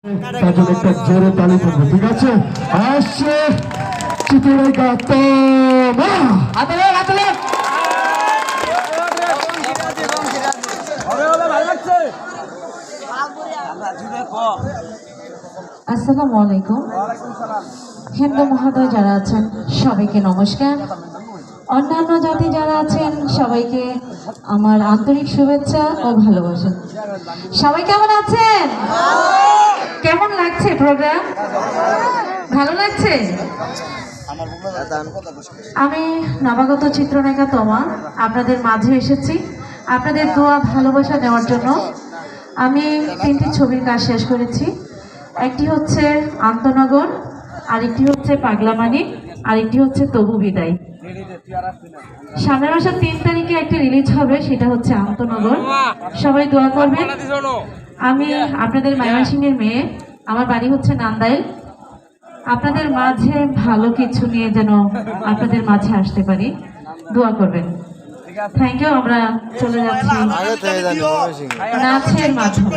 তাদের একটা জোরে তালি করবো, ঠিক আছে? আসছে চিত্রলেখা তোমা। আসসালামু আলাইকুম। হিন্দু মহোদয় যারা আছেন সবাইকে নমস্কার। অন্যান্য জাতি যারা আছেন সবাইকে আমার আন্তরিক শুভেচ্ছা ও ভালোবাসা। সবাই কেমন আছেন? কেমন লাগছে প্রোগ্রাম? ভালো লাগছে? আমি নবাগত চিত্রনায়িকা তোমা আপনাদের মাঝে এসেছি আপনাদের দোয়া ভালোবাসা নেওয়ার জন্য। আমি 3টি ছবির কাজ শেষ করেছি। একটি হচ্ছে আন্তনগর, আরেকটি হচ্ছে পাগলামানি, আরেকটি হচ্ছে তবু বিদায়। সামনের মাসের 3 তারিখে একটা রিলিজ হবে, সেটা হচ্ছে আন্তনগর। সবাই দোয়া করবেন। আমি আপনাদের ময়মনসিংহের মেয়ে, আমার বাড়ি হচ্ছে নান্দাইল। আপনাদের মাঝে ভালো কিছু নিয়ে যেন আপনাদের মাঝে আসতে পারি, দোয়া করবেন। Thank you. আমরা চলে যাচ্ছি নাচের মাধ্যমে।